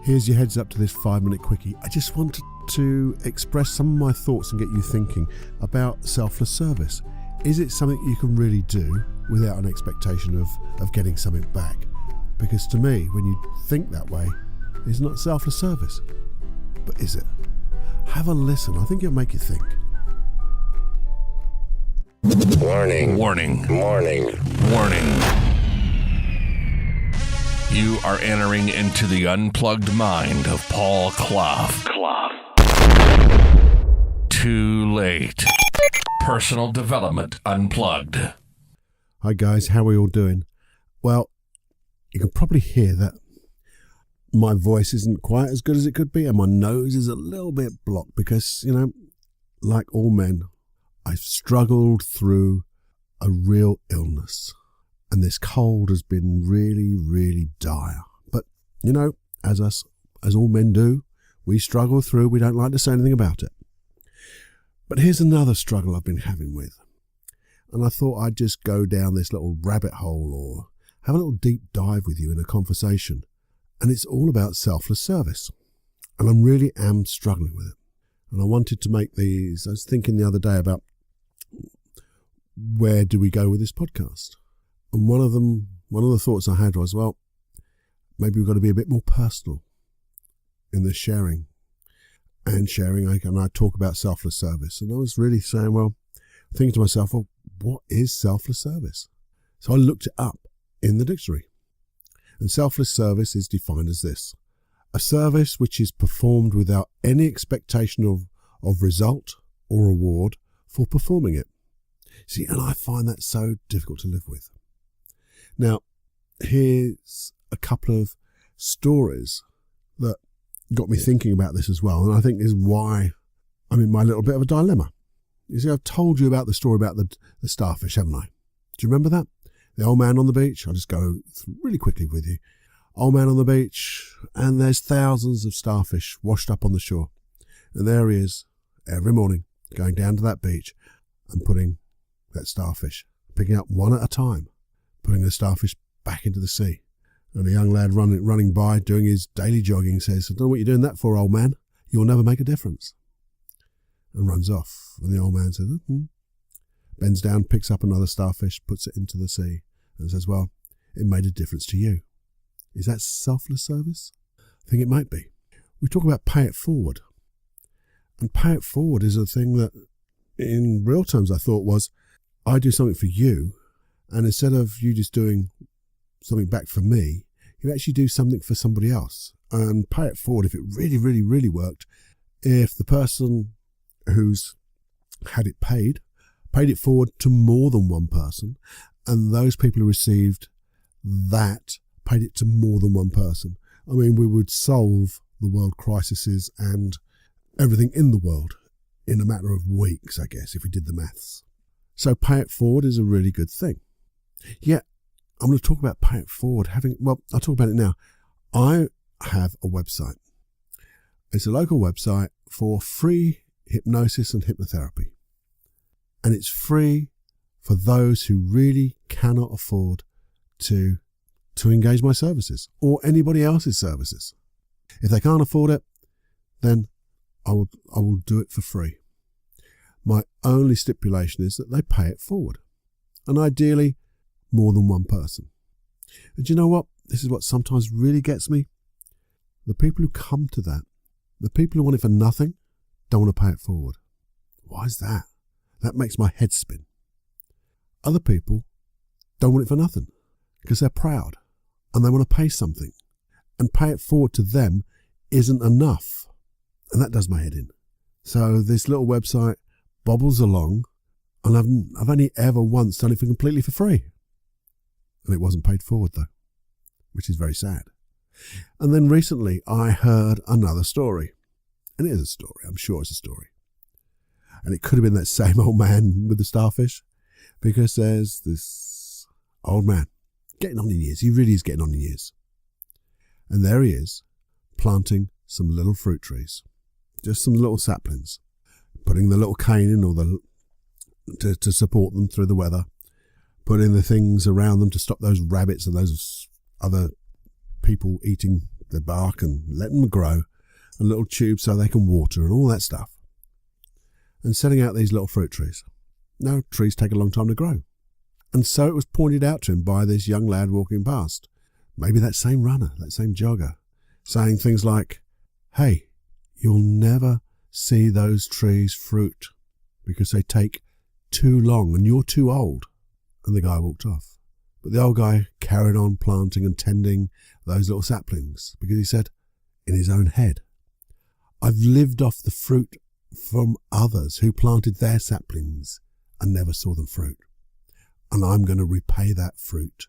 Here's your heads up to this 5-minute quickie. I just wanted to express some of my thoughts and get you thinking about selfless service. Is it something you can really do without an expectation of getting something back? Because to me, when you think that way, it's not selfless service. But is it? Have a listen. I think it'll make you think. Warning. Warning. Warning. Warning. You are entering into the unplugged mind of Paul Clough. Too late. Personal Development Unplugged. Hi guys, how are we all doing? Well, you can probably hear that my voice isn't quite as good as it could be, and my nose is a little bit blocked because, like all men, I've struggled through a real illness. And this cold has been really, really dire. But, as all men do, we struggle through. We don't like to say anything about it. But here's another struggle I've been having with. And I thought I'd just go down this little rabbit hole or have a little deep dive with you in a conversation. And it's all about selfless service. And I really am struggling with it. And I wanted to make these. I was thinking the other day about where do we go with this podcast? And one of the thoughts I had was, well, maybe we've got to be a bit more personal in the sharing. And I talk about selfless service. And I was really saying, thinking to myself, what is selfless service? So I looked it up in the dictionary. And selfless service is defined as this: a service which is performed without any expectation of result or reward for performing it. See, and I find that so difficult to live with. Now, here's a couple of stories that got me thinking about this as well, and I think is why I'm in my little bit of a dilemma. You see, I've told you about the story about the starfish, haven't I? Do you remember that? The old man on the beach. I'll just go really quickly with you. Old man on the beach, and there's thousands of starfish washed up on the shore. And there he is, every morning, going down to that beach and putting that starfish, picking up one at a time, putting the starfish back into the sea. And a young lad running by, doing his daily jogging, says, I don't know what you're doing that for, old man. You'll never make a difference. And runs off. And the old man says, bends down, picks up another starfish, puts it into the sea, and says, well, it made a difference to you. Is that selfless service? I think it might be. We talk about pay it forward. And pay it forward is a thing that, in real terms, I thought was, I do something for you, and instead of you just doing something back for me, you actually do something for somebody else. And pay it forward, if it really, really, really worked, if the person who's had it paid it forward to more than one person, and those people who received that paid it to more than one person. I mean, we would solve the world crises and everything in the world in a matter of weeks, I guess, if we did the maths. So pay it forward is a really good thing. Yeah, I'm going to talk about pay it forward. I'll talk about it now. I have a website. It's a local website for free hypnosis and hypnotherapy. And it's free for those who really cannot afford to engage my services or anybody else's services. If they can't afford it, then I will do it for free. My only stipulation is that they pay it forward, and ideally more than one person. And do you know what? This is what sometimes really gets me. The people who come to that, the people who want it for nothing, don't want to pay it forward. Why is that? That makes my head spin. Other people don't want it for nothing because they're proud and they want to pay something, and pay it forward to them isn't enough. And that does my head in. So this little website bobbles along, and I've only ever once done it completely for free. And it wasn't paid forward though, which is very sad. And then recently I heard another story. And it is a story. I'm sure it's a story. And it could have been that same old man with the starfish, because there's this old man getting on in years. He really is getting on in years. And there he is, planting some little fruit trees, just some little saplings, putting the little cane in, or to support them through the weather, putting the things around them to stop those rabbits and those other people eating the bark and letting them grow, and little tubes so they can water and all that stuff, and setting out these little fruit trees. Now, trees take a long time to grow. And so it was pointed out to him by this young lad walking past, maybe that same runner, that same jogger, saying things like, hey, you'll never see those trees fruit because they take too long and you're too old. And the guy walked off. But the old guy carried on planting and tending those little saplings because he said in his own head, I've lived off the fruit from others who planted their saplings and never saw them fruit. And I'm going to repay that fruit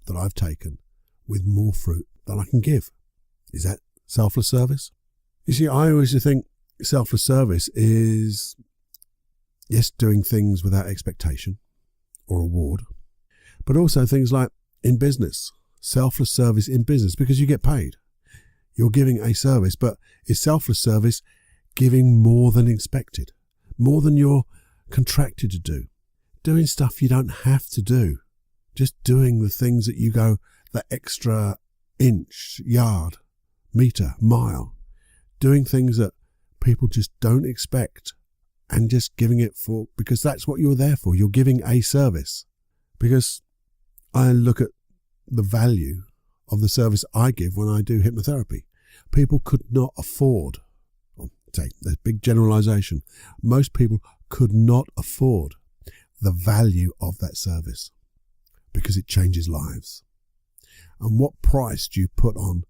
that I've taken with more fruit than I can give. Is that selfless service? You see, I always think selfless service is, yes, doing things without expectation or reward, but also things like in business, selfless service in business because you get paid. You're giving a service, but is selfless service giving more than expected, more than you're contracted to do, doing stuff you don't have to do, just doing the things that you go the extra inch, yard, meter, mile, doing things that people just don't expect and just giving it for, because that's what you're there for. You're giving a service. Because I look at the value of the service I give when I do hypnotherapy. People could not afford, say, there's a big generalization, most people could not afford the value of that service because it changes lives. And what price do you put on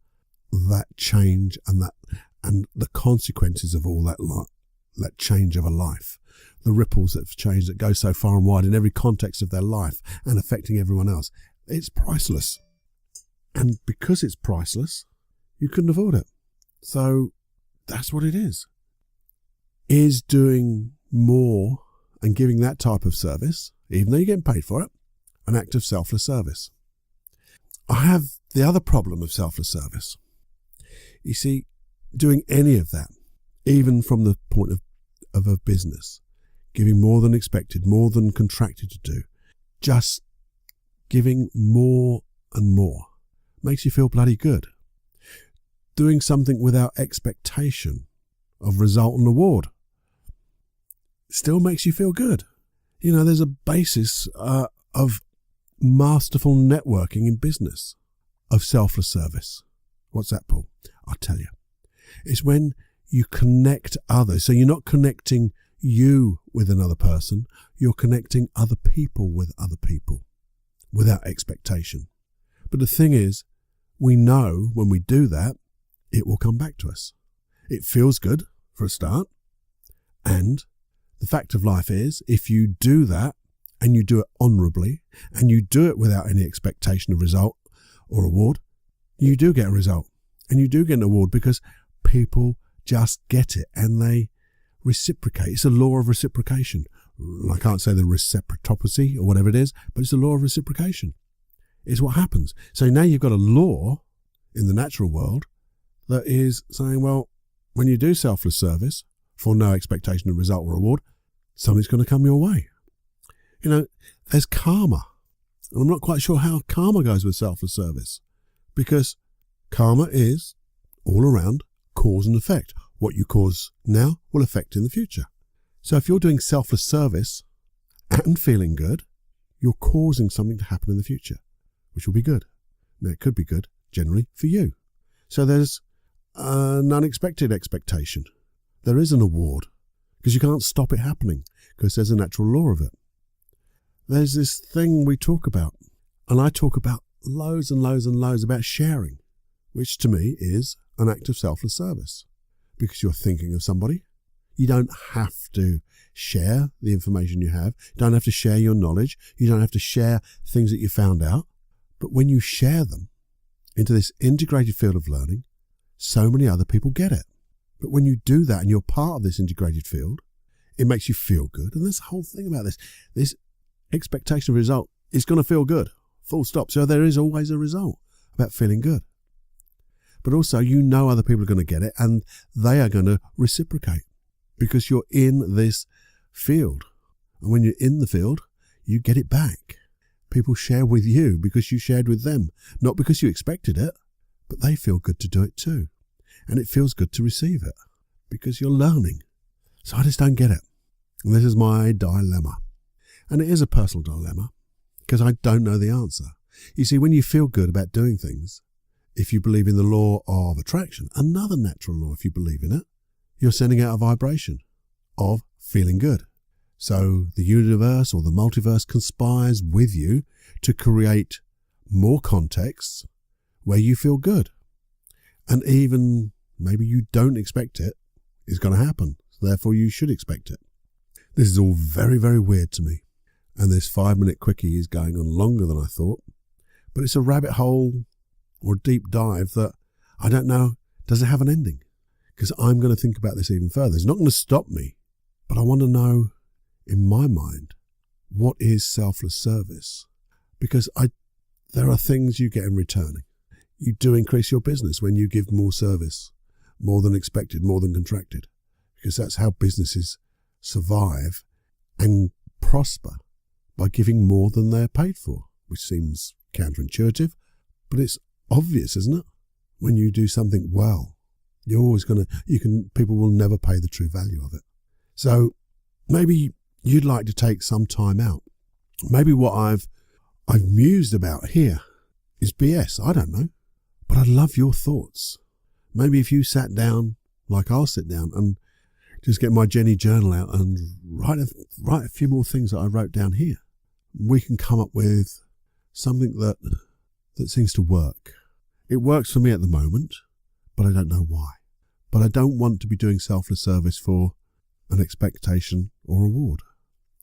that change and the consequences of all that change of a life, the ripples that have changed that go so far and wide in every context of their life and affecting everyone else? It's priceless. And because it's priceless, you couldn't afford it. So that's what it is. Is doing more and giving that type of service, even though you're getting paid for it, an act of selfless service. I have the other problem of selfless service. You see, doing any of that, even from the point of a business, giving more than expected, more than contracted to do, just giving more and more, makes you feel bloody good. Doing something without expectation of result and reward still makes you feel good. You know, there's a basis of masterful networking in business, of selfless service. What's that, Paul? I'll tell you. It's when you connect others. So you're not connecting you with another person, you're connecting other people with other people without expectation. But the thing is, we know when we do that, it will come back to us. It feels good for a start. And the fact of life is, if you do that and you do it honourably and you do it without any expectation of result or reward, you do get a result and you do get an award because people just get it and they reciprocate. It's a law of reciprocation. I can't say the reciprocity or whatever it is, but it's a law of reciprocation. It's what happens. So now you've got a law in the natural world that is saying, well, when you do selfless service for no expectation of result or reward, something's going to come your way. You know, there's karma. And I'm not quite sure how karma goes with selfless service, because karma is all around cause and effect. What you cause now will affect in the future. So if you're doing selfless service and feeling good, you're causing something to happen in the future, which will be good. Now, it could be good generally for you. So there's an unexpected expectation. There is an award because you can't stop it happening because there's a natural law of it. There's this thing we talk about, and I talk about loads and loads and loads about sharing, which to me is an act of selfless service because you're thinking of somebody. You don't have to share the information you have. You don't have to share your knowledge. You don't have to share things that you found out. But when you share them into this integrated field of learning, so many other people get it. But when you do that and you're part of this integrated field, it makes you feel good. And that's the whole thing about this. This expectation of result is going to feel good, full stop. So there is always a result about feeling good. But also, you know other people are going to get it and they are going to reciprocate because you're in this field. And when you're in the field, you get it back. People share with you because you shared with them, not because you expected it, but they feel good to do it too. And it feels good to receive it because you're learning. So I just don't get it. And this is my dilemma. And it is a personal dilemma because I don't know the answer. You see, when you feel good about doing things, if you believe in the law of attraction, another natural law, if you believe in it, you're sending out a vibration of feeling good. So the universe or the multiverse conspires with you to create more contexts where you feel good. And even maybe you don't expect it is going to happen. So therefore you should expect it. This is all very, very weird to me. And this 5-minute quickie is going on longer than I thought. But it's a rabbit hole or deep dive that I don't know, does it have an ending? Because I'm going to think about this even further. It's not going to stop me, but I want to know, in my mind, what is selfless service? Because there are things you get in returning. You do increase your business when you give more service, more than expected, more than contracted, because that's how businesses survive and prosper, by giving more than they're paid for, which seems counterintuitive, but it's obvious, isn't it? When you do something well, you're always people will never pay the true value of it. So maybe you'd like to take some time out. Maybe what I've mused about here is BS. I don't know, but I'd love your thoughts. Maybe if you sat down, like I'll sit down and just get my Jenny journal out and write a few more things that I wrote down here, we can come up with something that seems to work. It works for me at the moment, but I don't know why. But I don't want to be doing selfless service for an expectation or reward.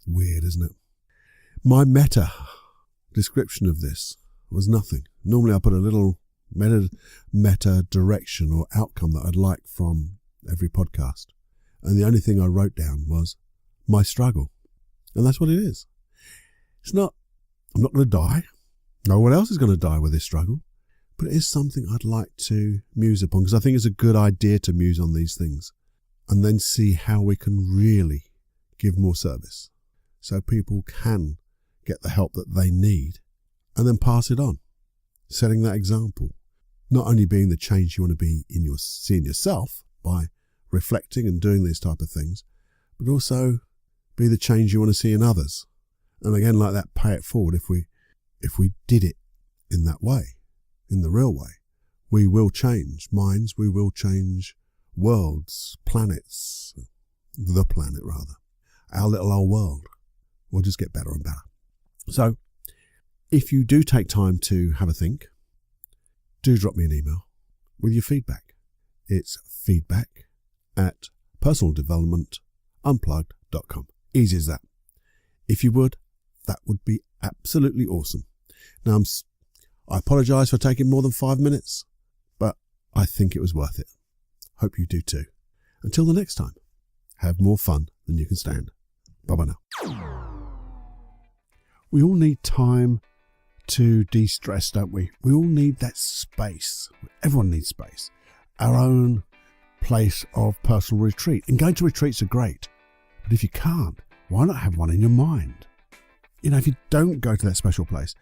Weird, isn't it? My meta description of this was nothing. Normally I put a little meta direction or outcome that I'd like from every podcast. And the only thing I wrote down was my struggle. And that's what it is. I'm not going to die. No one else is going to die with this struggle. But it is something I'd like to muse upon, because I think it's a good idea to muse on these things and then see how we can really give more service so people can get the help that they need and then pass it on, setting that example. Not only being the change you want to be seeing yourself by reflecting and doing these type of things, but also be the change you want to see in others. And again, like that, pay it forward. If we did it in that way, in the real way, we will change minds, we will change worlds, planets, the planet rather. Our little old world will just get better and better. So if you do take time to have a think, do drop me an email with your feedback. It's feedback@personaldevelopmentunplugged.com. Easy as that. If you would, that would be absolutely awesome. Now, I apologise for taking more than 5 minutes, but I think it was worth it. Hope you do too. Until the next time, have more fun than you can stand. Bye-bye now. We all need time to de-stress, don't we? We all need that space. Everyone needs space. Our own place of personal retreat. And going to retreats are great. But if you can't, why not have one in your mind? You know, if you don't go to that special place,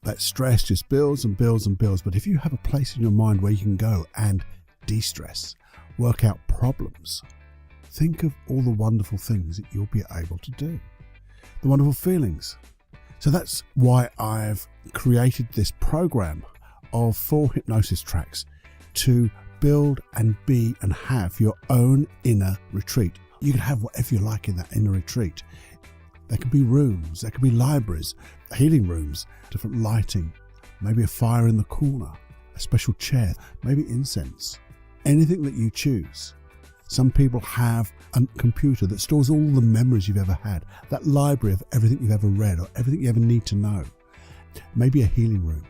that stress just builds and builds and builds. But if you have a place in your mind where you can go and de-stress, work out problems, think of all the wonderful things that you'll be able to do. The wonderful feelings. So that's why I've created this program of 4 hypnosis tracks to build and be and have your own inner retreat. You can have whatever you like in that inner retreat. There can be rooms, there can be libraries, healing rooms, different lighting, maybe a fire in the corner, a special chair, maybe incense, anything that you choose. Some people have a computer that stores all the memories you've ever had, that library of everything you've ever read or everything you ever need to know. Maybe a healing room,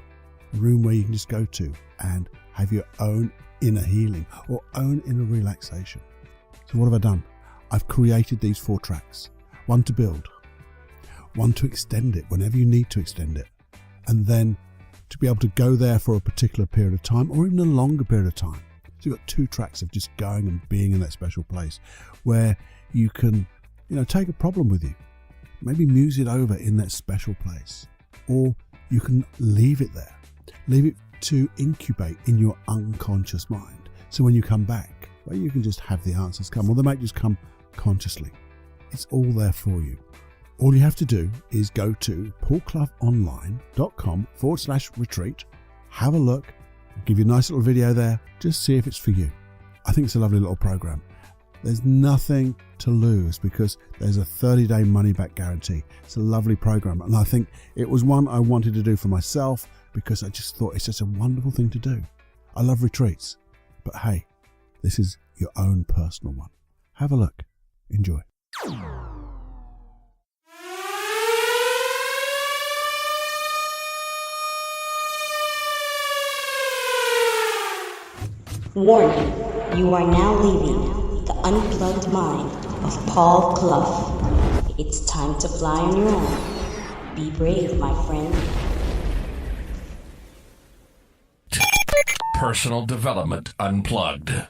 a room where you can just go to and have your own inner healing or own inner relaxation. So what have I done? I've created these 4 tracks, one to build, one to extend it whenever you need to extend it, and then to be able to go there for a particular period of time or even a longer period of time. So you've got 2 tracks of just going and being in that special place where you can, take a problem with you, maybe muse it over in that special place, or you can leave it there, leave it to incubate in your unconscious mind. So when you come back, well, you can just have the answers come, or they might just come consciously. It's all there for you. All you have to do is go to paulcloughonline.com/retreat, have a look, give you a nice little video there, just see if it's for you. I think it's a lovely little program. There's nothing to lose because there's a 30-day money-back guarantee. It's a lovely program, and I think it was one I wanted to do for myself because I just thought it's such a wonderful thing to do. I love retreats, but hey, this is your own personal one. Have a look. Enjoy. Warning, you are now leaving the unplugged mind of Paul Clough. It's time to fly on your own. Be brave, my friend. Personal Development Unplugged.